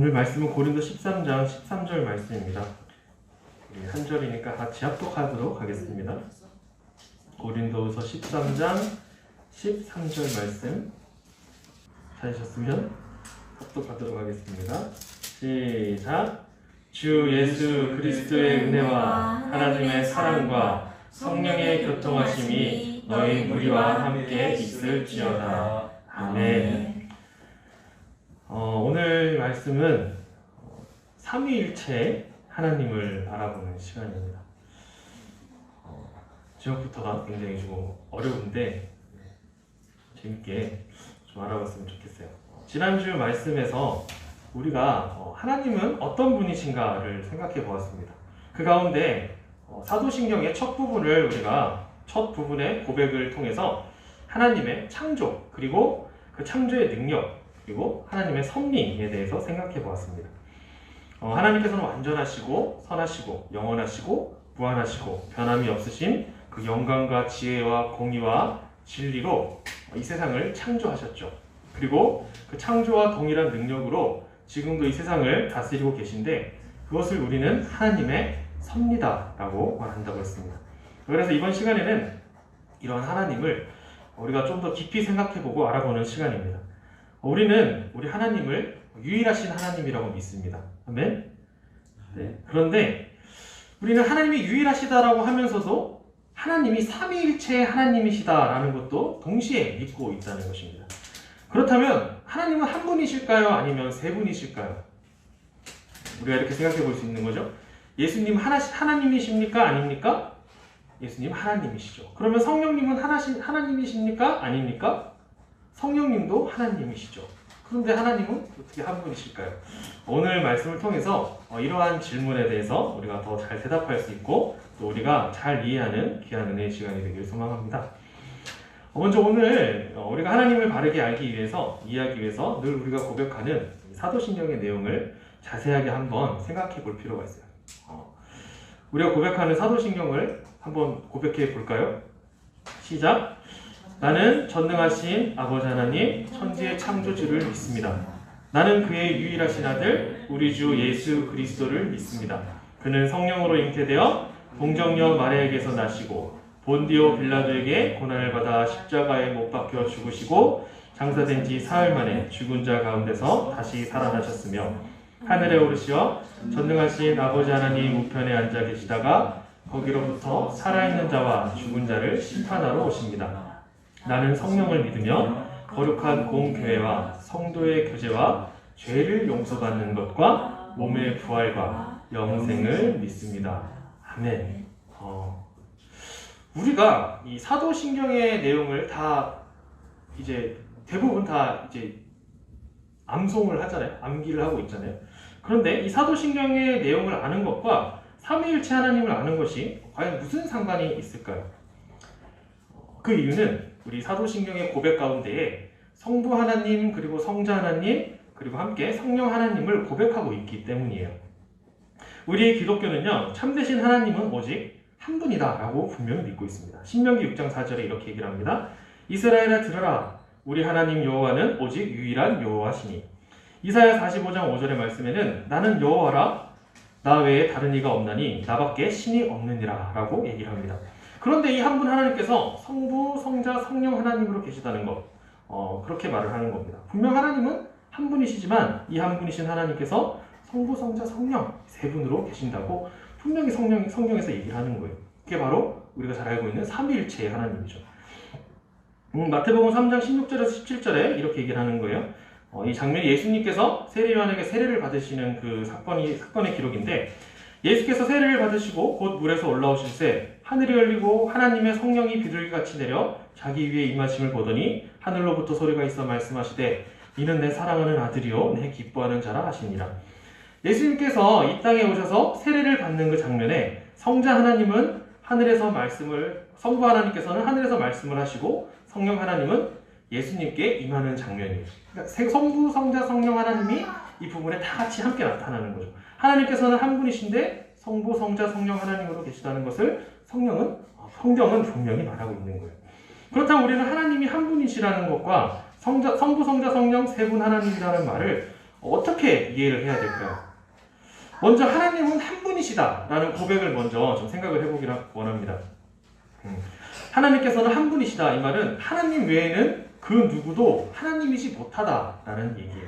오늘 말씀은 고린도 13장 13절 말씀입니다. 우리 한 절이니까 같이 합독하도록 하겠습니다. 고린도후서 13장 13절 말씀 찾으셨으면 합독하도록 하겠습니다. 시작! 주 예수 그리스도의 은혜와 하나님의 사랑과 성령의 교통하심이 너희 무리와 함께 있을지어다. 아멘. 오늘 말씀은 삼위일체 하나님을 알아보는 시간입니다. 제목부터가 굉장히 좀 어려운데 재밌게 좀 알아봤으면 좋겠어요. 지난주 말씀에서 우리가 하나님은 어떤 분이신가를 생각해 보았습니다. 그 가운데 사도신경의 첫 부분을 우리가 첫 부분의 고백을 통해서 하나님의 창조, 그리고 그 창조의 능력, 그리고 하나님의 섭리에 대해서 생각해 보았습니다. 하나님께서는 완전하시고 선하시고 영원하시고 무한하시고 변함이 없으신 그 영광과 지혜와 공의와 진리로 이 세상을 창조하셨죠. 그리고 그 창조와 동일한 능력으로 지금도 이 세상을 다스리고 계신데 그것을 우리는 하나님의 섭리다라고 말한다고 했습니다. 그래서 이번 시간에는 이런 하나님을 우리가 좀 더 깊이 생각해보고 알아보는 시간입니다. 우리는 우리 하나님을 유일하신 하나님이라고 믿습니다. 아멘? 네. 그런데 우리는 하나님이 유일하시다라고 하면서도 하나님이 삼위일체의 하나님이시다라는 것도 동시에 믿고 있다는 것입니다. 그렇다면 하나님은 한 분이실까요? 아니면 세 분이실까요? 우리가 이렇게 생각해 볼 수 있는 거죠. 예수님 하나님이십니까? 아닙니까? 예수님 하나님이시죠. 그러면 성령님은 하나님이십니까? 아닙니까? 성령님도 하나님이시죠. 그런데 하나님은 어떻게 한 분이실까요? 오늘 말씀을 통해서 이러한 질문에 대해서 우리가 더 잘 대답할 수 있고 또 우리가 잘 이해하는 귀한 은혜의 시간이 되길 소망합니다. 먼저 오늘 우리가 하나님을 바르게 알기 위해서, 이해하기 위해서 늘 우리가 고백하는 사도신경의 내용을 자세하게 한번 생각해 볼 필요가 있어요. 우리가 고백하는 사도신경을 한번 고백해 볼까요? 시작! 나는 전능하신 아버지 하나님 천지의 창조주를 믿습니다. 나는 그의 유일하신 아들 우리 주 예수 그리스도를 믿습니다. 그는 성령으로 잉태되어 동정녀 마리아에게서 나시고 본디오 빌라도에게 고난을 받아 십자가에 못 박혀 죽으시고 장사된 지 사흘 만에 죽은 자 가운데서 다시 살아나셨으며 하늘에 오르시어 전능하신 아버지 하나님 우편에 앉아 계시다가 거기로부터 살아있는 자와 죽은 자를 심판하러 오십니다. 나는 성령을 믿으며 거룩한 공교회와 성도의 교제와 죄를 용서받는 것과 몸의 부활과 영생을 믿습니다. 아멘. 우리가 이 사도신경의 내용을 다 이제 대부분 다 이제 암송을 하잖아요. 암기를 하고 있잖아요. 그런데 이 사도신경의 내용을 아는 것과 삼위일체 하나님을 아는 것이 과연 무슨 상관이 있을까요? 그 이유는 우리 사도신경의 고백 가운데에 성부 하나님, 그리고 성자 하나님, 그리고 함께 성령 하나님을 고백하고 있기 때문이에요. 우리의 기독교는요, 참되신 하나님은 오직 한 분이다 라고 분명히 믿고 있습니다. 신명기 6장 4절에 이렇게 얘기를 합니다. 이스라엘아 들으라, 우리 하나님 여호와는 오직 유일한 여호와시니. 이사야 45장 5절의 말씀에는 나는 여호와라, 나 외에 다른 이가 없나니 나밖에 신이 없느니라 라고 얘기를 합니다. 그런데 이 한 분 하나님께서 성부, 성자, 성령 하나님으로 계시다는 것, 그렇게 말을 하는 겁니다. 분명 하나님은 한 분이시지만 이 한 분이신 하나님께서 성부, 성자, 성령 세 분으로 계신다고 분명히 성경에서 얘기를 하는 거예요. 그게 바로 우리가 잘 알고 있는 삼위일체의 하나님이죠. 마태복음 3장 16절에서 17절에 이렇게 얘기를 하는 거예요. 이 장면이 예수님께서 세례요한에게 세례를 받으시는 그 사건의 기록인데, 예수께서 세례를 받으시고 곧 물에서 올라오실새 하늘이 열리고 하나님의 성령이 비둘기같이 내려 자기 위에 임하심을 보더니 하늘로부터 소리가 있어 말씀하시되 이는 내 사랑하는 아들이요 내 기뻐하는 자라 하시니라. 예수님께서 이 땅에 오셔서 세례를 받는 그 장면에 성부 하나님께서는 하늘에서 말씀을 하시고 성령 하나님은 예수님께 임하는 장면이에요. 그러니까 성부, 성자, 성령 하나님이 이 부분에 다 같이 함께 나타나는 거죠. 하나님께서는 한 분이신데 성부, 성자, 성령 하나님으로 계시다는 것을 성경은 분명히 말하고 있는 거예요. 그렇다면 우리는 하나님이 한 분이시라는 것과 성부, 성자, 성령 세 분 하나님이라는 말을 어떻게 이해를 해야 될까요? 먼저 하나님은 한 분이시다라는 고백을 먼저 좀 생각을 해보기를 원합니다. 하나님께서는 한 분이시다. 이 말은 하나님 외에는 그 누구도 하나님이지 못하다라는 얘기예요.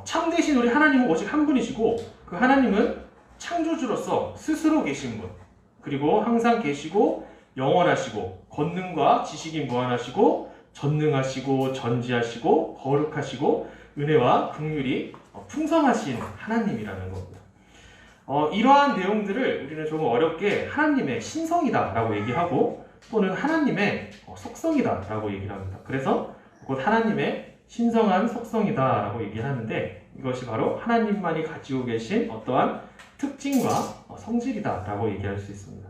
참되신 우리 하나님은 오직 한 분이시고 그 하나님은 창조주로서 스스로 계신 분, 그리고 항상 계시고 영원하시고 권능과 지식이 무한하시고 전능하시고 전지하시고 거룩하시고 은혜와 긍휼이 풍성하신 하나님이라는 겁니다. 이러한 내용들을 우리는 조금 어렵게 하나님의 신성이다라고 얘기하고 또는 하나님의 속성이다라고 얘기를 합니다. 그래서 곧 하나님의 신성한 속성이다라고 얘기를 하는데 이것이 바로 하나님만이 가지고 계신 어떠한 특징과 성질이다라고 얘기할 수 있습니다.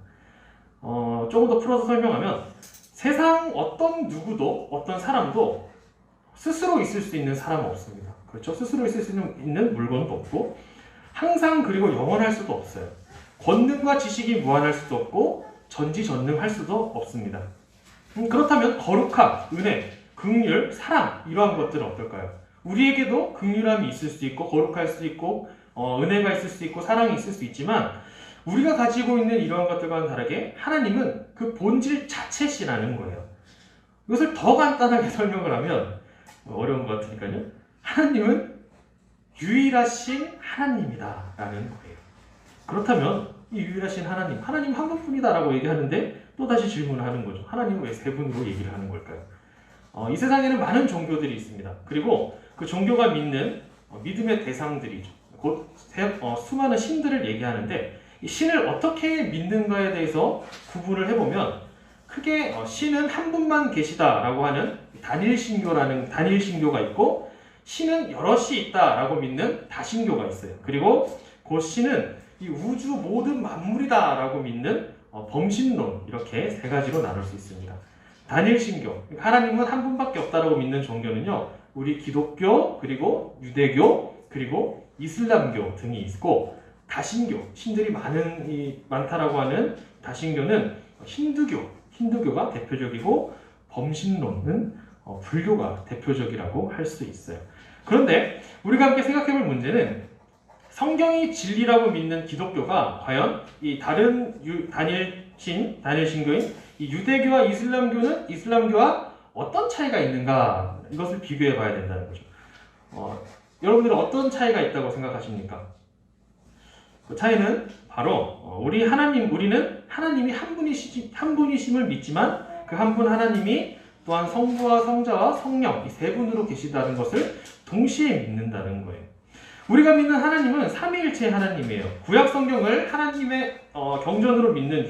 조금 더 풀어서 설명하면 세상 어떤 누구도 어떤 사람도 스스로 있을 수 있는 사람은 없습니다. 그렇죠? 스스로 있을 수 있는 물건도 없고 항상 그리고 영원할 수도 없어요. 권능과 지식이 무한할 수도 없고 전지전능할 수도 없습니다. 그렇다면 거룩함, 은혜, 긍휼, 사랑 이러한 것들은 어떨까요? 우리에게도 긍휼함이 있을 수 있고 거룩할 수 있고 은혜가 있을 수 있고 사랑이 있을 수 있지만 우리가 가지고 있는 이러한 것들과는 다르게 하나님은 그 본질 자체시라는 거예요. 이것을 더 간단하게 설명을 하면 어려운 것 같으니까요. 하나님은 유일하신 하나님이다 라는 거예요. 그렇다면 이 유일하신 하나님 한 분뿐이다라고 얘기하는데 또다시 질문을 하는 거죠. 하나님은 왜 세 분으로 얘기를 하는 걸까요? 이 세상에는 많은 종교들이 있습니다. 그리고 그 종교가 믿는 믿음의 대상들이죠. 곧 수많은 신들을 얘기하는데 이 신을 어떻게 믿는가에 대해서 구분을 해보면 크게 신은 한 분만 계시다라고 하는 단일신교가 있고 신은 여럿이 있다라고 믿는 다신교가 있어요. 그리고 그 신은 이 우주 모든 만물이다라고 믿는 범신론 이렇게 세 가지로 나눌 수 있습니다. 단일신교, 하나님은 한 분밖에 없다라고 믿는 종교는요. 우리 기독교, 그리고 유대교, 그리고 이슬람교 등이 있고 다신교, 신들이 많다라고 하는 다신교는 힌두교가 대표적이고 범신론은 불교가 대표적이라고 할 수 있어요. 그런데 우리가 함께 생각해볼 문제는 성경이 진리라고 믿는 기독교가 과연 이 다른 단일신교인 이 유대교와 이슬람교와 어떤 차이가 있는가 이것을 비교해 봐야 된다는 거죠. 여러분들은 어떤 차이가 있다고 생각하십니까? 그 차이는 바로 우리는 하나님이 한 분이심을 믿지만 그 한 분 하나님이 또한 성부와 성자와 성령 이 세 분으로 계시다는 것을 동시에 믿는다는 거예요. 우리가 믿는 하나님은 삼위일체 하나님이에요. 구약 성경을 하나님의 경전으로 믿는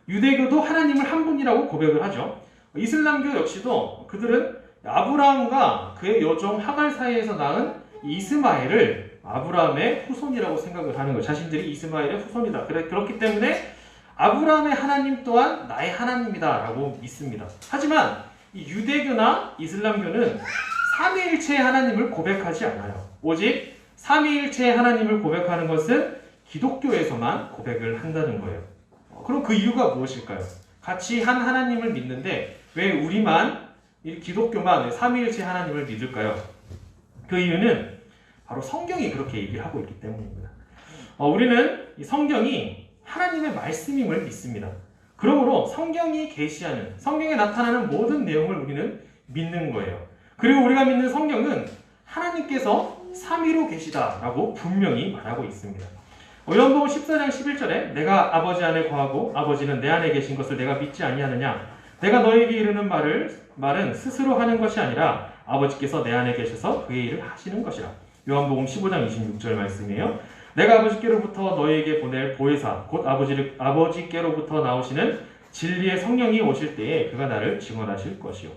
유대교도 하나님을 한 분이라고 고백을 하죠. 이슬람교 역시도 그들은 아브라함과 그의 여종 하갈 사이에서 낳은 이스마엘을 아브라함의 후손이라고 생각을 하는 거예요. 자신들이 이스마엘의 후손이다. 그렇기 때문에 아브라함의 하나님 또한 나의 하나님이다 라고 믿습니다. 하지만 이 유대교나 이슬람교는 삼위일체의 하나님을 고백하지 않아요. 오직 삼위일체의 하나님을 고백하는 것은 기독교에서만 고백을 한다는 거예요. 그럼 그 이유가 무엇일까요? 같이 한 하나님을 믿는데 왜 우리만 기독교만 삼위일체 하나님을 믿을까요? 그 이유는 바로 성경이 그렇게 얘기하고 있기 때문입니다. 우리는 이 성경이 하나님의 말씀임을 믿습니다. 그러므로 성경이 계시하는 성경에 나타나는 모든 내용을 우리는 믿는 거예요. 그리고 우리가 믿는 성경은 하나님께서 삼위로 계시다라고 분명히 말하고 있습니다. 요한복음 14장 11절에 내가 아버지 안에 거하고 아버지는 내 안에 계신 것을 내가 믿지 아니하느냐 내가 너에게 이르는 말은 스스로 하는 것이 아니라 아버지께서 내 안에 계셔서 그의 일을 하시는 것이라. 요한복음 15장 26절 말씀이에요. 내가 아버지께로부터 너에게 보낼 보혜사 곧 아버지께로부터 나오시는 진리의 성령이 오실 때에 그가 나를 증언하실 것이요.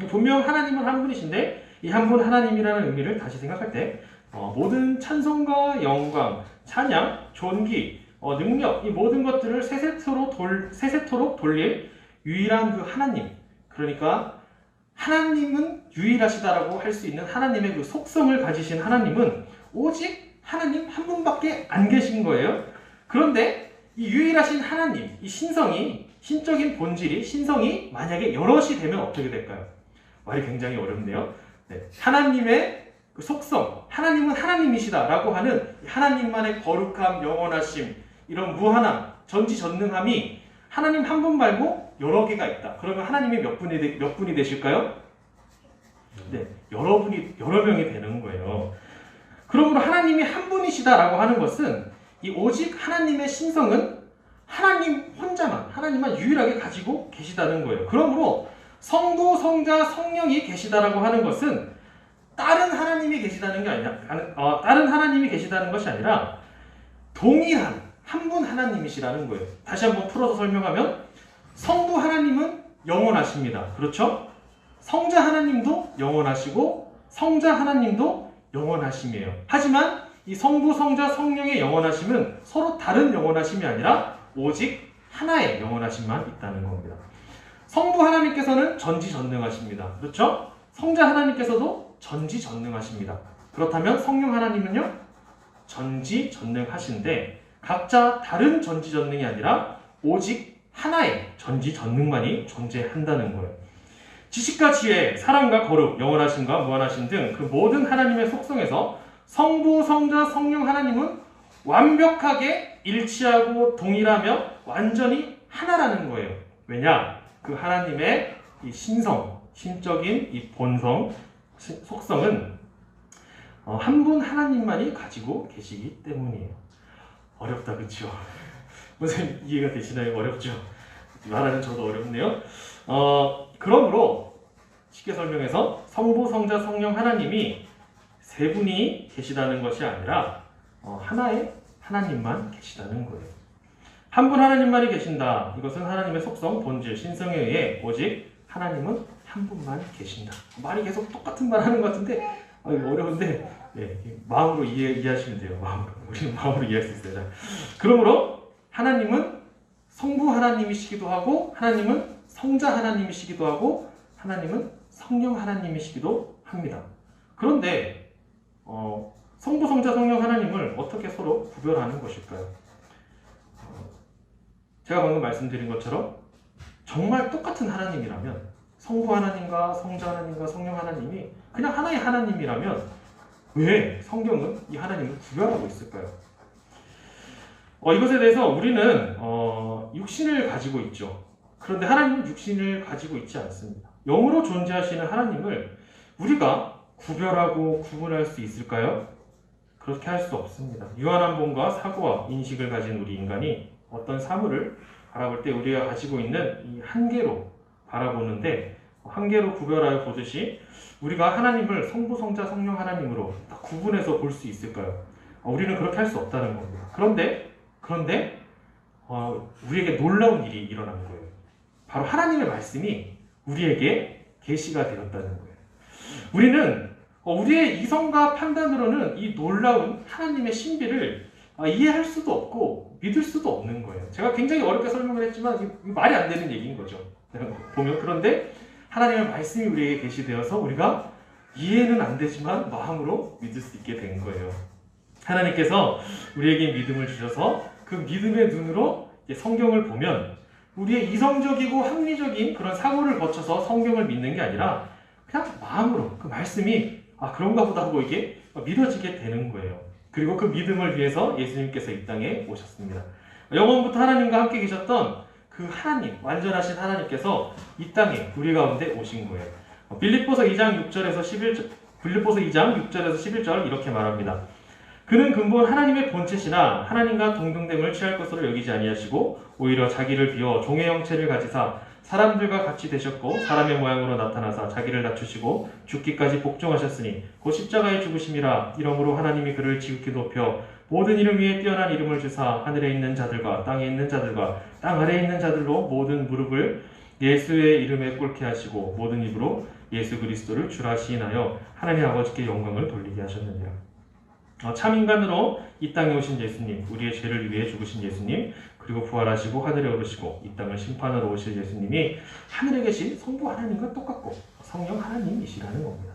분명 하나님은 한 분이신데 이 한 분 하나님이라는 의미를 다시 생각할 때 모든 찬송과 영광, 찬양, 존귀, 능력 이 모든 것들을 세세토록 돌릴 유일한 그 하나님, 그러니까 하나님은 유일하시다라고 할 수 있는 하나님의 그 속성을 가지신 하나님은 오직 하나님 한 분밖에 안 계신 거예요. 그런데 이 유일하신 하나님, 이 신적인 본질이 신성이 만약에 여럿이 되면 어떻게 될까요? 말이 굉장히 어렵네요. 네. 하나님의 그 속성, 하나님은 하나님이시다라고 하는 하나님만의 거룩함, 영원하심, 이런 무한함, 전지전능함이 하나님 한 분 말고 여러 개가 있다. 그러면 하나님이 몇 분이 되실까요? 네, 여러 명이 되는 거예요. 그러므로 하나님이 한 분이시다라고 하는 것은 이 오직 하나님의 신성은 하나님 혼자만, 하나님만 유일하게 가지고 계시다는 거예요. 그러므로 성부, 성자, 성령이 계시다라고 하는 것은 다른 하나님이 계시다는 게 아니라, 다른 하나님이 계시다는 것이 아니라 동일한 한 분 하나님이시라는 거예요. 다시 한번 풀어서 설명하면 성부 하나님은 영원하십니다. 그렇죠? 성자 하나님도 영원하시고 성자 하나님도 영원하심이에요. 하지만 이 성부, 성자, 성령의 영원하심은 서로 다른 영원하심이 아니라 오직 하나의 영원하심만 있다는 겁니다. 성부 하나님께서는 전지전능하십니다. 그렇죠? 성자 하나님께서도 전지전능하십니다. 그렇다면 성령 하나님은요? 전지전능하신데 각자 다른 전지전능이 아니라 오직 하나의 전지전능만이 존재한다는 거예요. 지식과 지혜, 사랑과 거룩, 영원하심과 무한하심 등 그 모든 하나님의 속성에서 성부, 성자, 성령 하나님은 완벽하게 일치하고 동일하며 완전히 하나라는 거예요. 왜냐? 그 하나님의 이 신성, 신적인 이 본성, 속성은 한 분 하나님만이 가지고 계시기 때문이에요. 어렵다, 그렇죠? 선생님 이해가 되시나요? 어렵죠? 말하는 저도 어렵네요. 그러므로 쉽게 설명해서 성부, 성자, 성령 하나님이 세 분이 계시다는 것이 아니라 하나의 하나님만 계시다는 거예요. 한 분 하나님만이 계신다. 이것은 하나님의 속성, 본질, 신성에 의해 오직 하나님은 한 분만 계신다. 말이 계속 똑같은 말 하는 것 같은데 어려운데 네, 마음으로 이해하시면 돼요. 우리는 마음으로 이해할 수 있어요. 그러므로 하나님은 성부 하나님이시기도 하고 하나님은 성자 하나님이시기도 하고 하나님은 성령 하나님이시기도 합니다. 그런데 성부, 성자, 성령 하나님을 어떻게 서로 구별하는 것일까요? 제가 방금 말씀드린 것처럼 정말 똑같은 하나님이라면 성부 하나님과 성자 하나님과 성령 하나님이 그냥 하나의 하나님이라면 왜 성경은 이 하나님을 구별하고 있을까요? 이것에 대해서 우리는 육신을 가지고 있죠. 그런데 하나님은 육신을 가지고 있지 않습니다. 영으로 존재하시는 하나님을 우리가 구별하고 구분할 수 있을까요? 그렇게 할 수 없습니다. 유한한 본과 사고와 인식을 가진 우리 인간이 어떤 사물을 바라볼 때 우리가 가지고 있는 이 한계로 바라보는데 한계로 구별하여 보듯이 우리가 하나님을 성부, 성자, 성령 하나님으로 구분해서 볼 수 있을까요? 우리는 그렇게 할 수 없다는 겁니다. 그런데 우리에게 놀라운 일이 일어난 거예요. 바로 하나님의 말씀이 우리에게 계시가 되었다는 거예요. 우리는 우리의 이성과 판단으로는 이 놀라운 하나님의 신비를 이해할 수도 없고 믿을 수도 없는 거예요. 제가 굉장히 어렵게 설명을 했지만 말이 안 되는 얘기인 거죠. 보면 그런데 하나님의 말씀이 우리에게 계시되어서 우리가 이해는 안 되지만 마음으로 믿을 수 있게 된 거예요. 하나님께서 우리에게 믿음을 주셔서 그 믿음의 눈으로 성경을 보면 우리의 이성적이고 합리적인 그런 사고를 거쳐서 성경을 믿는 게 아니라 그냥 마음으로 그 말씀이 그런가 보다 하고 이게 믿어지게 되는 거예요. 그리고 그 믿음을 위해서 예수님께서 이 땅에 오셨습니다. 영원부터 하나님과 함께 계셨던 그 하나님, 완전하신 하나님께서 이 땅에 우리 가운데 오신 거예요. 빌립보서 2장 6절에서 11절 이렇게 말합니다. 그는 근본 하나님의 본체시나 하나님과 동등됨을 취할 것으로 여기지 아니하시고 오히려 자기를 비워 종의 형체를 가지사 사람들과 같이 되셨고 사람의 모양으로 나타나사 자기를 낮추시고 죽기까지 복종하셨으니 곧 십자가에 죽으심이라. 이러므로 하나님이 그를 지극히 높여 모든 이름 위에 뛰어난 이름을 주사 하늘에 있는 자들과 땅에 있는 자들과 땅 아래에 있는 자들로 모든 무릎을 예수의 이름에 꿇게 하시고 모든 입으로 예수 그리스도를 주라 시인하여 하나님 아버지께 영광을 돌리게 하셨느니라. 참 인간으로 이 땅에 오신 예수님, 우리의 죄를 위해 죽으신 예수님, 그리고 부활하시고 하늘에 오르시고 이 땅을 심판하러 오실 예수님이 하늘에 계신 성부 하나님과 똑같고 성령 하나님이시라는 겁니다.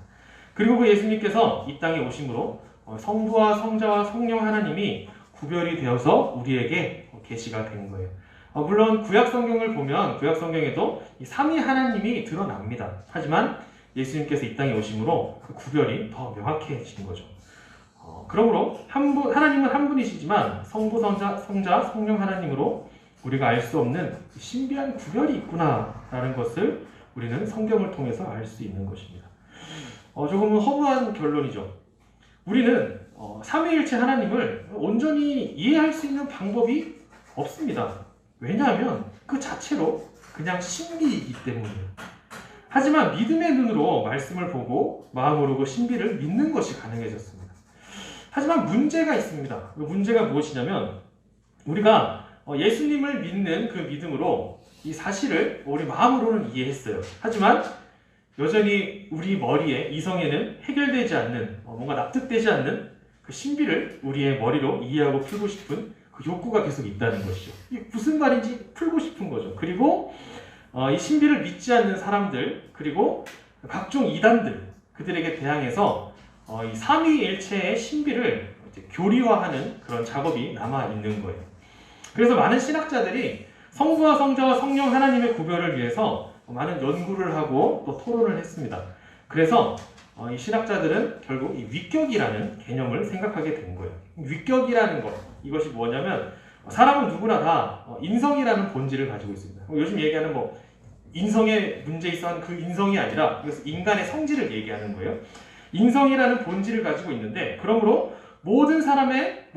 그리고 그 예수님께서 이 땅에 오심으로 성부와 성자와 성령 하나님이 구별이 되어서 우리에게 계시가 된 거예요. 물론 구약 성경을 보면 구약 성경에도 이 삼위 하나님이 드러납니다. 하지만 예수님께서 이 땅에 오심으로 그 구별이 더 명확해진 거죠. 그러므로 하나님은 한 분이시지만 성부, 성자, 성령 하나님으로 우리가 알 수 없는 신비한 구별이 있구나라는 것을 우리는 성경을 통해서 알 수 있는 것입니다. 조금은 허무한 결론이죠. 우리는 삼위일체 하나님을 온전히 이해할 수 있는 방법이 없습니다. 왜냐하면 그 자체로 그냥 신비이기 때문이에요. 하지만 믿음의 눈으로 말씀을 보고 마음으로 그 신비를 믿는 것이 가능해졌습니다. 하지만 문제가 있습니다. 그 문제가 무엇이냐면 우리가 예수님을 믿는 그 믿음으로 이 사실을 우리 마음으로는 이해했어요. 하지만 여전히 우리 머리에, 이성에는 해결되지 않는, 뭔가 납득되지 않는 그 신비를 우리의 머리로 이해하고 풀고 싶은 그 욕구가 계속 있다는 것이죠. 이게 무슨 말인지 풀고 싶은 거죠. 그리고 이 신비를 믿지 않는 사람들, 그리고 각종 이단들, 그들에게 대항해서 이 삼위일체의 신비를 이제 교리화하는 그런 작업이 남아있는 거예요. 그래서 많은 신학자들이 성부와 성자와 성령 하나님의 구별을 위해서 많은 연구를 하고 또 토론을 했습니다. 그래서 이 신학자들은 결국 이 위격이라는 개념을 생각하게 된 거예요. 위격이라는 것, 이것이 뭐냐면 사람은 누구나 다 인성이라는 본질을 가지고 있습니다. 요즘 얘기하는 인성에 문제 있어 하는 그 인성이 아니라 이것은 인간의 성질을 얘기하는 거예요. 인성이라는 본질을 가지고 있는데, 그러므로 모든 사람의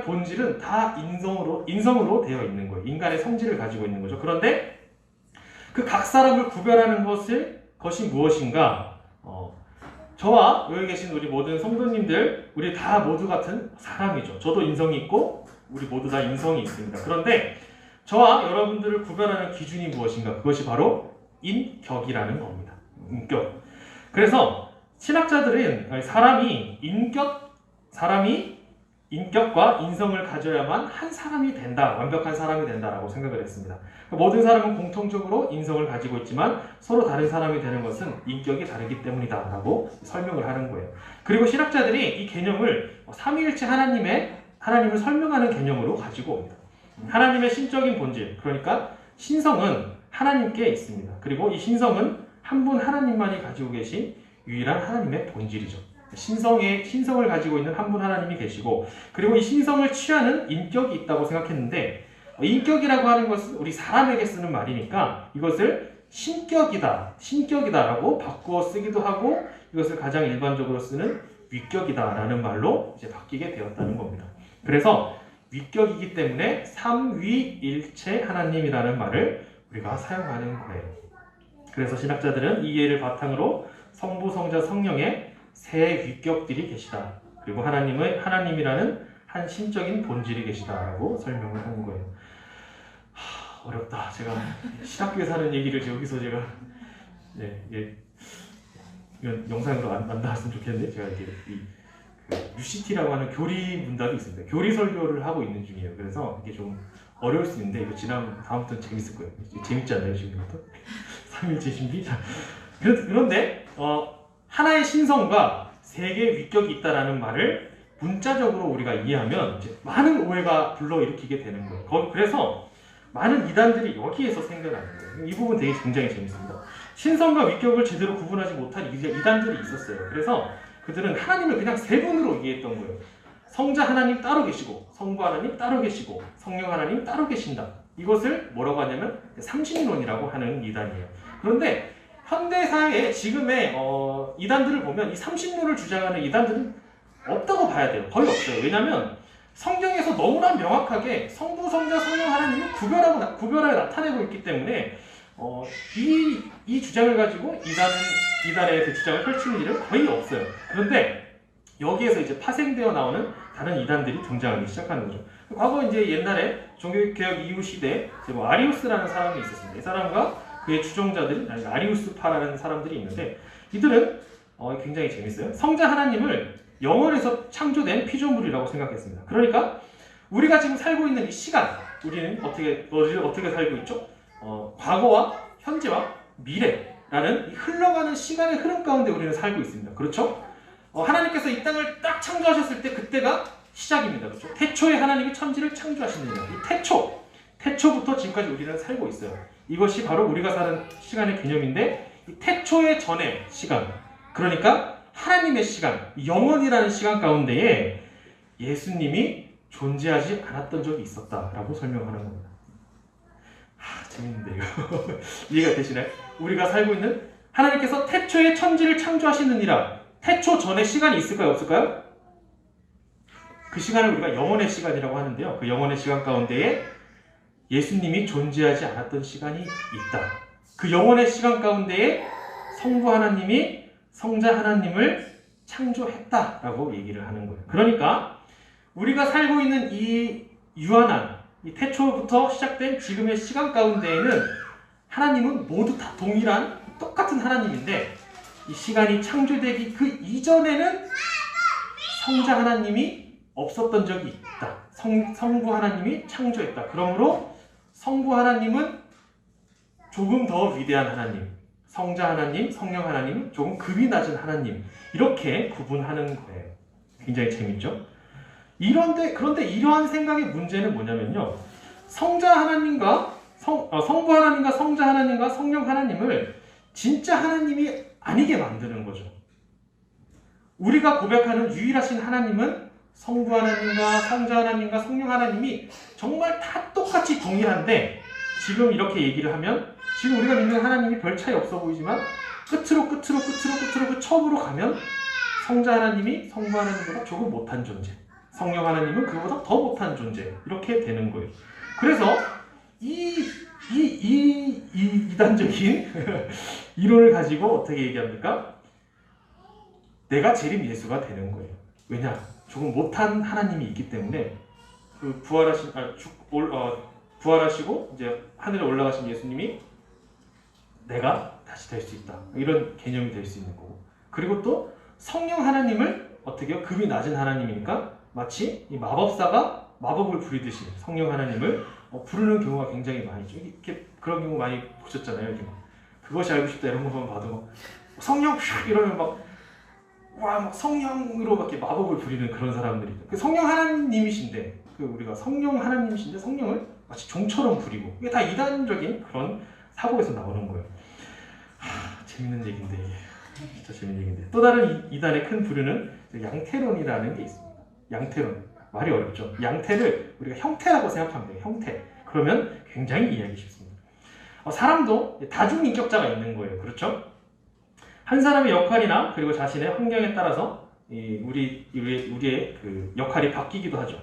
본질은 다 인성으로 되어 있는 거예요. 인간의 성질을 가지고 있는 거죠. 그런데 그 각 사람을 구별하는 것이 무엇인가? 저와 여기 계신 우리 모든 성도님들, 우리 다 모두 같은 사람이죠. 저도 인성이 있고 우리 모두 다 인성이 있습니다. 그런데 저와 여러분들을 구별하는 기준이 무엇인가? 그것이 바로 인격이라는 겁니다. 인격. 그래서 신학자들은 사람이 인격과 인성을 가져야만 한 사람이 된다, 완벽한 사람이 된다라고 생각을 했습니다. 모든 사람은 공통적으로 인성을 가지고 있지만 서로 다른 사람이 되는 것은 인격이 다르기 때문이다라고 설명을 하는 거예요. 그리고 신학자들이 이 개념을 삼위일체 하나님을 설명하는 개념으로 가지고 옵니다. 하나님의 신적인 본질, 그러니까 신성은 하나님께 있습니다. 그리고 이 신성은 한 분 하나님만이 가지고 계신 유일한 하나님의 본질이죠. 신성을 가지고 있는 한 분 하나님이 계시고, 그리고 이 신성을 취하는 인격이 있다고 생각했는데, 인격이라고 하는 것은 우리 사람에게 쓰는 말이니까 이것을 신격이다라고 바꾸어 쓰기도 하고, 이것을 가장 일반적으로 쓰는 위격이다라는 말로 이제 바뀌게 되었다는 겁니다. 그래서 위격이기 때문에 삼위일체 하나님이라는 말을 우리가 사용하는 거예요. 그래서 신학자들은 이 이해를 바탕으로 성부, 성자, 성령의 세 위격들이 계시다. 그리고 하나님이라는 한 신적인 본질이 계시다라고 설명을 하는 거예요. 어렵다. 제가 신학교에서 하는 얘기를 여기서 제가 이건 영상으로 안 나왔으면 좋겠는데, 제가 이렇게 UCT라고 하는 교리 문답이 있습니다. 교리 설교를 하고 있는 중이에요. 그래서 이게 좀 어려울 수 있는데 이거 다음부터는 재밌을 거예요. 재밌지 않나요, 지금부터? 삼일체 신비? 그런데 하나의 신성과 세 개의 위격이 있다라는 말을 문자적으로 우리가 이해하면 이제 많은 오해가 불러일으키게 되는 거예요. 그래서 많은 이단들이 여기에서 생겨나는 거예요. 이 부분 되게 굉장히 재밌습니다. 신성과 위격을 제대로 구분하지 못한 이단들이 있었어요. 그래서 그들은 하나님을 그냥 세 분으로 이해했던 거예요. 성자 하나님 따로 계시고, 성부 하나님 따로 계시고, 성령 하나님 따로 계신다. 이것을 뭐라고 하냐면 삼신론이라고 하는 이단이에요. 그런데 현대사회의 지금의 이단들을 보면 이 삼신론을 주장하는 이단들은 없다고 봐야 돼요. 거의 없어요. 왜냐하면 성경에서 너무나 명확하게 성부, 성자, 성령 하나님을 구별하여 나타내고 있기 때문에 이 주장을 가지고 이단의 그 주장을 펼치는 일은 거의 없어요. 그런데 여기에서 이제 파생되어 나오는 다른 이단들이 등장하기 시작하는 거죠. 과거 이제 옛날에 종교개혁 이후 시대에 아리우스라는 사람이 있었습니다. 이 사람과 그의 추종자들은 아리우스파라는 사람들이 있는데, 이들은 굉장히 재밌어요. 성자 하나님을 영원에서 창조된 피조물이라고 생각했습니다. 그러니까 우리가 지금 살고 있는 이 시간, 우리는 어떻게 살고 있죠? 과거와 현재와 미래라는 흘러가는 시간의 흐름 가운데 우리는 살고 있습니다. 그렇죠? 하나님께서 이 땅을 딱 창조하셨을 때 그때가 시작입니다. 그렇죠? 태초에 하나님이 천지를 창조하셨느냐. 이 태초부터 지금까지 우리는 살고 있어요. 이것이 바로 우리가 사는 시간의 개념인데, 태초의 전의 시간, 그러니까 하나님의 시간, 영원이라는 시간 가운데에 예수님이 존재하지 않았던 적이 있었다라고 설명하는 겁니다. 재밌는데 이거 이해가 되시나요? 우리가 살고 있는 하나님께서 태초에 천지를 창조하시느니라. 태초 전에 시간이 있을까요? 없을까요? 그 시간을 우리가 영원의 시간이라고 하는데요. 그 영원의 시간 가운데에 예수님이 존재하지 않았던 시간이 있다. 그 영원의 시간 가운데에 성부 하나님이 성자 하나님을 창조했다라고 얘기를 하는 거예요. 그러니까 우리가 살고 있는 이 유한한 이 태초부터 시작된 지금의 시간 가운데에는 하나님은 모두 다 동일한 똑같은 하나님인데, 이 시간이 창조되기 그 이전에는 성자 하나님이 없었던 적이 있다. 성부 하나님이 창조했다. 그러므로 성부 하나님은 조금 더 위대한 하나님, 성자 하나님, 성령 하나님은 조금 급이 낮은 하나님, 이렇게 구분하는 거예요. 굉장히 재밌죠? 그런데 이러한 생각의 문제는 뭐냐면요, 성자 하나님과 성부 하나님과 성자 하나님과 성령 하나님을 진짜 하나님이 아니게 만드는 거죠. 우리가 고백하는 유일하신 하나님은 성부 하나님과 성자 하나님과 성령 하나님이 정말 다 똑같이 동일한데, 지금 이렇게 얘기를 하면 지금 우리가 믿는 하나님이 별 차이 없어 보이지만 끝으로 그 첩으로 가면 성자 하나님이 성부 하나님보다 조금 못한 존재, 성령 하나님은 그보다 더 못한 존재, 이렇게 되는 거예요. 그래서 이 이단적인 이론을 가지고 어떻게 얘기합니까? 내가 재림 예수가 되는 거예요. 왜냐? 조금 못한 하나님이 있기 때문에 그 부활하시고 이제 하늘에 올라가신 예수님이 내가 다시 될 수 있다, 이런 개념이 될 수 있는 거고, 그리고 또 성령 하나님을 어떻게 해요? 급이 낮은 하나님이니까 마치 이 마법사가 마법을 부리듯이 성령 하나님을 부르는 경우가 굉장히 많이 있죠. 이렇게 그런 경우 많이 보셨잖아요. 요즘 그것이 알고 싶다 이런 것만 봐도 성령 이러면 막 성령으로 막 이렇게 마법을 부리는 그런 사람들이 있죠. 그 성령 하나님이신데, 우리가 성령 하나님이신데 성령을 마치 종처럼 부리고, 이게 다 이단적인 그런 사고에서 나오는 거예요. 재밌는 얘기인데, 진짜 재밌는 얘기인데, 또 다른 이단의 큰 부류는 양태론이라는 게 있습니다. 양태론, 말이 어렵죠. 양태를 우리가 형태라고 생각하면 돼요. 형태. 그러면 굉장히 이해하기 쉽습니다. 사람도 다중인격자가 있는 거예요. 그렇죠? 한 사람의 역할이나 그리고 자신의 환경에 따라서 우리의 그 역할이 바뀌기도 하죠.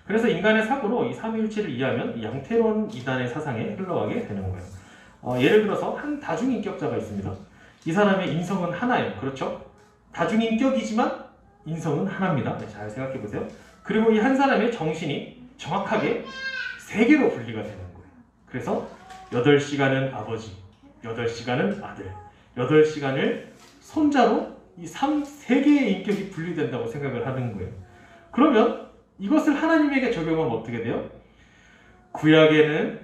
그래서 인간의 사고로 이 삼위일체를 이해하면 양태론 이단의 사상에 흘러가게 되는 거예요. 예를 들어서 한 다중인격자가 있습니다. 이 사람의 인성은 하나예요. 그렇죠? 다중인격이지만 인성은 하나입니다. 잘 생각해 보세요. 그리고 이 한 사람의 정신이 정확하게 세 개로 분리가 되는 거예요. 그래서 8시간은 아버지, 8시간은 아들, 8시간을 손자로 이 세 개의 인격이 분리된다고 생각을 하는 거예요. 그러면 이것을 하나님에게 적용하면 어떻게 돼요? 구약에는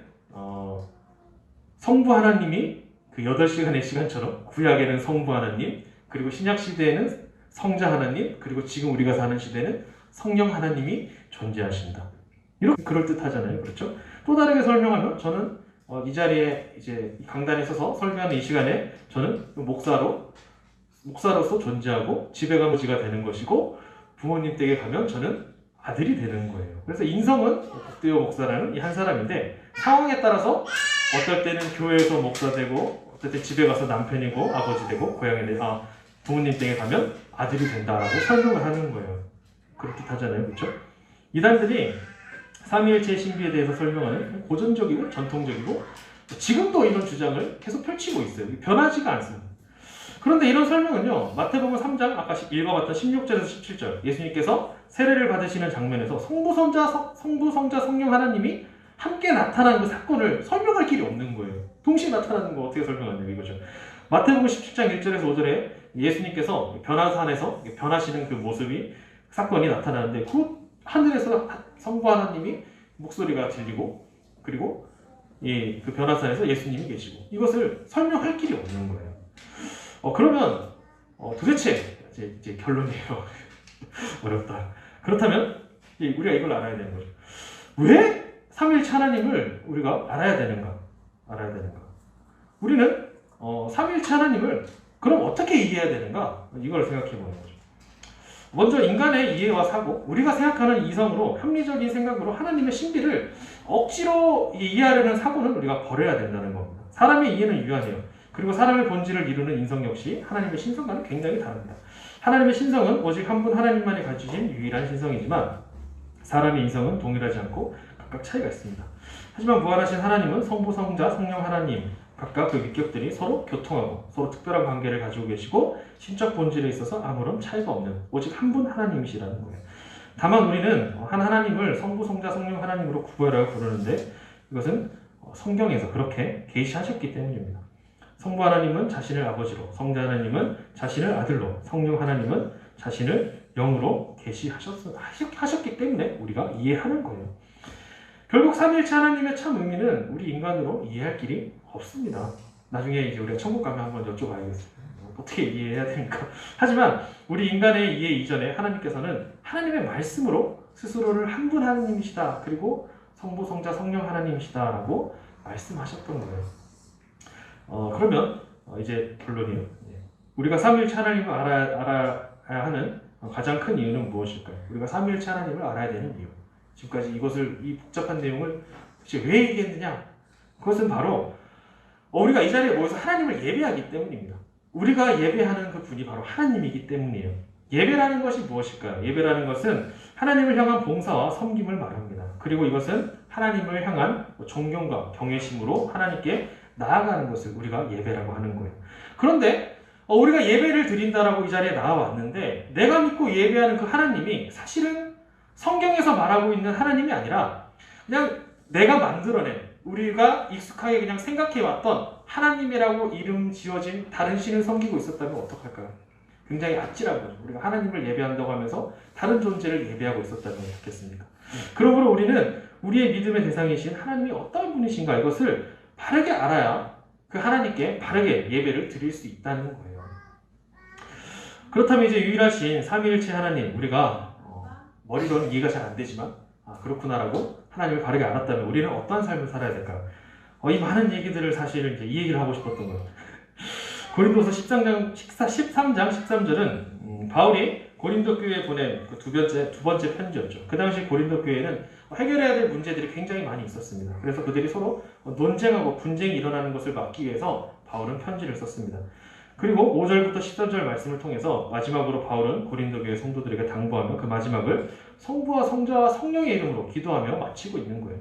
성부 하나님이 그 8시간의 시간처럼 구약에는 성부 하나님, 그리고 신약 시대에는 성자 하나님, 그리고 지금 우리가 사는 시대는 성령 하나님이 존재하신다. 이렇게 그럴듯하잖아요. 그렇죠? 또 다르게 설명하면, 저는 이 자리에 이제 강단에 서서 설교하는 이 시간에 저는 목사로서 존재하고 집에 아버지가 되는 것이고, 부모님 댁에 가면 저는 아들이 되는 거예요. 그래서 인성은 국대호 목사라는 이 한 사람인데, 상황에 따라서 어떨 때는 교회에서 목사 되고, 어떨 때 집에 가서 남편이고 아버지 되고, 부모님 댁에 가면 아들이 된다라고 설명을 하는 거예요. 그렇듯하잖아요. 그렇죠? 이단들이 삼위일체의 신비에 대해서 설명하는 고전적이고 전통적이고, 지금도 이런 주장을 계속 펼치고 있어요. 변하지가 않습니다. 그런데 이런 설명은요, 마태복음 3장 아까 읽어봤던 16절에서 17절, 예수님께서 세례를 받으시는 장면에서 성부, 성자, 성령 하나님이 함께 나타나는 그 사건을 설명할 길이 없는 거예요. 동시에 나타나는 거 어떻게 설명하냐고 이거죠. 마태복음 17장 1절에서 5절에 예수님께서 변화산에서 변하시는 그 모습이, 사건이 나타나는데, 그 하늘에서 성부 하나님이 목소리가 들리고, 그리고 그 변화산에서 예수님이 계시고, 이것을 설명할 길이 없는 거예요. 그러면 도대체 이제 결론이에요. 어렵다. 그렇다면 우리가 이걸 알아야 되는 거죠. 왜 삼위일체 하나님을 우리가 알아야 되는가? 우리는 삼위일체 하나님을 그럼 어떻게 이해해야 되는가? 이걸 생각해 보는 거죠. 먼저 인간의 이해와 사고, 우리가 생각하는 이성으로 합리적인 생각으로 하나님의 신비를 억지로 이해하려는 사고는 우리가 버려야 된다는 겁니다. 사람의 이해는 유한해요. 그리고 사람의 본질을 이루는 인성 역시 하나님의 신성과는 굉장히 다릅니다. 하나님의 신성은 오직 한 분 하나님만이 가지신 유일한 신성이지만 사람의 인성은 동일하지 않고 각각 차이가 있습니다. 하지만 무한하신 하나님은 성부, 성자, 성령 하나님 각각 그 위격들이 서로 교통하고 서로 특별한 관계를 가지고 계시고 신적 본질에 있어서 아무런 차이가 없는 오직 한 분 하나님이시라는 거예요. 다만 우리는 한 하나님을 성부, 성자, 성령 하나님으로 구별하고 부르는데 이것은 성경에서 그렇게 계시하셨기 때문입니다. 성부 하나님은 자신을 아버지로, 성자 하나님은 자신을 아들로, 성령 하나님은 자신을 영으로 계시하셨기 때문에 우리가 이해하는 거예요. 결국 삼위일체 하나님의 참 의미는 우리 인간으로 이해할 길이 없습니다. 나중에 이제 우리가 천국 가면 한번 여쭤봐야겠어요. 어떻게 이해해야 됩니까? 하지만 우리 인간의 이해 이전에 하나님께서는 하나님의 말씀으로 스스로를 한 분 하나님이시다. 그리고 성부, 성자, 성령 하나님이시다라고 말씀하셨던 거예요. 그러면 이제 결론이에요. 우리가 삼위일체 하나님을 알아야 하는 가장 큰 이유는 무엇일까요? 우리가 삼위일체 하나님을 알아야 되는 이유. 지금까지 이 복잡한 내용을 도대체 왜 얘기했느냐? 그것은 바로 우리가 이 자리에 모여서 하나님을 예배하기 때문입니다. 우리가 예배하는 그 분이 바로 하나님이기 때문이에요. 예배라는 것이 무엇일까요? 예배라는 것은 하나님을 향한 봉사와 섬김을 말합니다. 그리고 이것은 하나님을 향한 존경과 경외심으로 하나님께 나아가는 것을 우리가 예배라고 하는 거예요. 그런데 우리가 예배를 드린다라고 이 자리에 나와왔는데 내가 믿고 예배하는 그 하나님이 사실은 성경에서 말하고 있는 하나님이 아니라 그냥 내가 만들어낸 우리가 익숙하게 그냥 생각해왔던 하나님이라고 이름 지어진 다른 신을 섬기고 있었다면 어떡할까요? 굉장히 아찔한 거죠. 우리가 하나님을 예배한다고 하면서 다른 존재를 예배하고 있었다면 어떻겠습니까? 그러므로 우리는 우리의 믿음의 대상이신 하나님이 어떤 분이신가 이것을 바르게 알아야 그 하나님께 바르게 예배를 드릴 수 있다는 거예요. 그렇다면 이제 유일하신 삼위일체 하나님, 우리가 머리로는 이해가 잘 안 되지만 그렇구나라고 하나님을 바르게 알았다면 우리는 어떠한 삶을 살아야 될까요? 이 많은 얘기들을 사실 이제 이 얘기를 하고 싶었던 거예요. 고린도서 13장 13절은 바울이 고린도 교회에 보낸 그 두 번째 편지였죠. 그 당시 고린도 교회에는 해결해야 될 문제들이 굉장히 많이 있었습니다. 그래서 그들이 서로 논쟁하고 분쟁이 일어나는 것을 막기 위해서 바울은 편지를 썼습니다. 그리고 5절부터 13절 말씀을 통해서 마지막으로 바울은 고린도 교회 성도들에게 당부하며 그 마지막을 성부와 성자와 성령의 이름으로 기도하며 마치고 있는 거예요.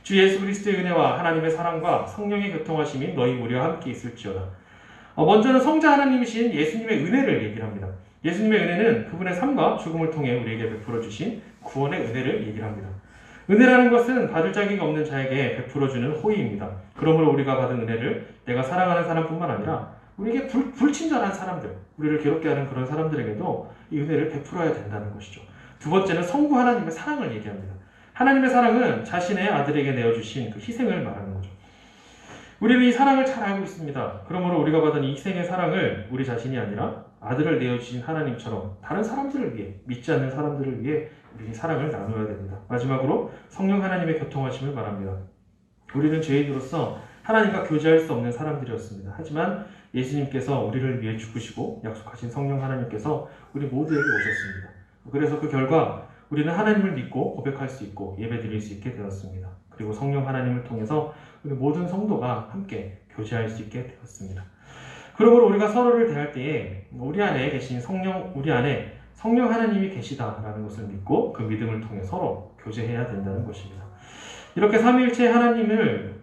주 예수 그리스도의 은혜와 하나님의 사랑과 성령의 교통하심이 너희 우리와 함께 있을지어다. 먼저는 성자 하나님이신 예수님의 은혜를 얘기를 합니다. 예수님의 은혜는 그분의 삶과 죽음을 통해 우리에게 베풀어 주신 구원의 은혜를 얘기를 합니다. 은혜라는 것은 받을 자격이 없는 자에게 베풀어 주는 호의입니다. 그러므로 우리가 받은 은혜를 내가 사랑하는 사람뿐만 아니라 우리에게 불친절한 사람들, 우리를 괴롭게 하는 그런 사람들에게도 이 은혜를 베풀어야 된다는 것이죠. 두 번째는 성부 하나님의 사랑을 얘기합니다. 하나님의 사랑은 자신의 아들에게 내어주신 그 희생을 말하는 거죠. 우리는 이 사랑을 잘 알고 있습니다. 그러므로 우리가 받은 이 희생의 사랑을 우리 자신이 아니라 아들을 내어주신 하나님처럼 다른 사람들을 위해, 믿지 않는 사람들을 위해 우리 사랑을 나누어야 됩니다. 마지막으로 성령 하나님의 교통하심을 말합니다. 우리는 죄인으로서 하나님과 교제할 수 없는 사람들이었습니다. 하지만 예수님께서 우리를 위해 죽으시고 약속하신 성령 하나님께서 우리 모두에게 오셨습니다. 그래서 그 결과 우리는 하나님을 믿고 고백할 수 있고 예배드릴 수 있게 되었습니다. 그리고 성령 하나님을 통해서 우리 모든 성도가 함께 교제할 수 있게 되었습니다. 그러므로 우리가 서로를 대할 때에 우리 안에 계신 우리 안에 성령 하나님이 계시다라는 것을 믿고 그 믿음을 통해 서로 교제해야 된다는 것입니다. 이렇게 삼위일체 하나님을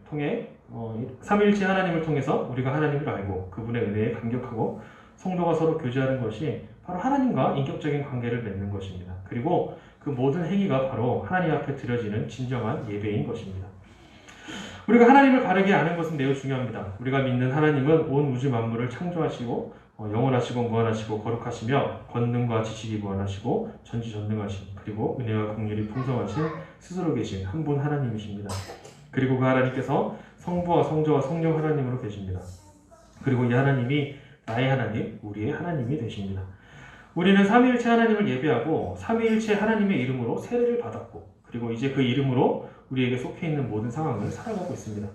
통해서 우리가 하나님을 알고 그분의 은혜에 감격하고 성도가 서로 교제하는 것이 바로 하나님과 인격적인 관계를 맺는 것입니다. 그리고 그 모든 행위가 바로 하나님 앞에 드려지는 진정한 예배인 것입니다. 우리가 하나님을 바르게 아는 것은 매우 중요합니다. 우리가 믿는 하나님은 온 우주 만물을 창조하시고 영원하시고 무한하시고 거룩하시며 권능과 지식이 무한하시고 전지전능하신 그리고 은혜와 긍휼이 풍성하신 스스로 계신 한 분 하나님이십니다. 그리고 그 하나님께서 성부와 성자와 성령 하나님으로 계십니다. 그리고 이 하나님이 나의 하나님, 우리의 하나님이 되십니다. 우리는 삼위일체 하나님을 예배하고 삼위일체 하나님의 이름으로 세례를 받았고 그리고 이제 그 이름으로 우리에게 속해 있는 모든 상황을 살아가고 있습니다.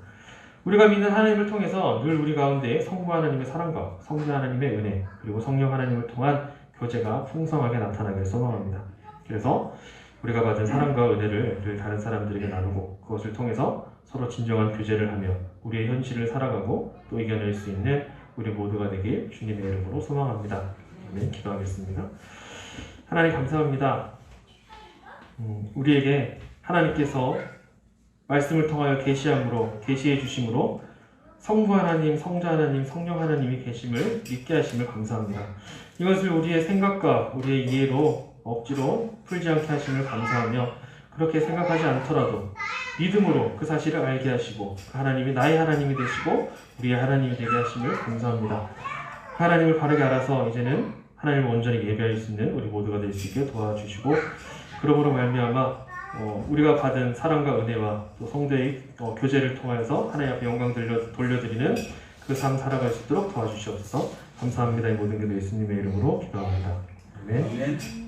우리가 믿는 하나님을 통해서 늘 우리 가운데 성부 하나님의 사랑과 성자 하나님의 은혜 그리고 성령 하나님을 통한 교제가 풍성하게 나타나길 소망합니다. 그래서 우리가 받은 사랑과 은혜를 늘 다른 사람들에게 나누고 그것을 통해서 서로 진정한 교제를 하며 우리의 현실을 살아가고 또 이겨낼 수 있는 우리 모두가 되길 주님의 이름으로 소망합니다. 아멘. 기도하겠습니다. 하나님 감사합니다. 우리에게 하나님께서 말씀을 통하여 계시해 주심으로 성부 하나님, 성자 하나님, 성령 하나님이 계심을 믿게 하심을 감사합니다. 이것을 우리의 생각과 우리의 이해로 억지로 풀지 않게 하심을 감사하며 그렇게 생각하지 않더라도 믿음으로 그 사실을 알게 하시고 그 하나님이 나의 하나님이 되시고 우리의 하나님이 되게 하심을 감사합니다. 하나님을 바르게 알아서 이제는 하나님을 온전히 예배할 수 있는 우리 모두가 될 수 있게 도와주시고 그러므로 말미암아 우리가 받은 사랑과 은혜와 또 성도의 교제를 통해서 하나님 앞에 영광 돌려드리는 그 삶 살아갈 수 있도록 도와주시옵소서. 감사합니다. 이 모든 게 예수님의 이름으로 기도합니다. 아멘.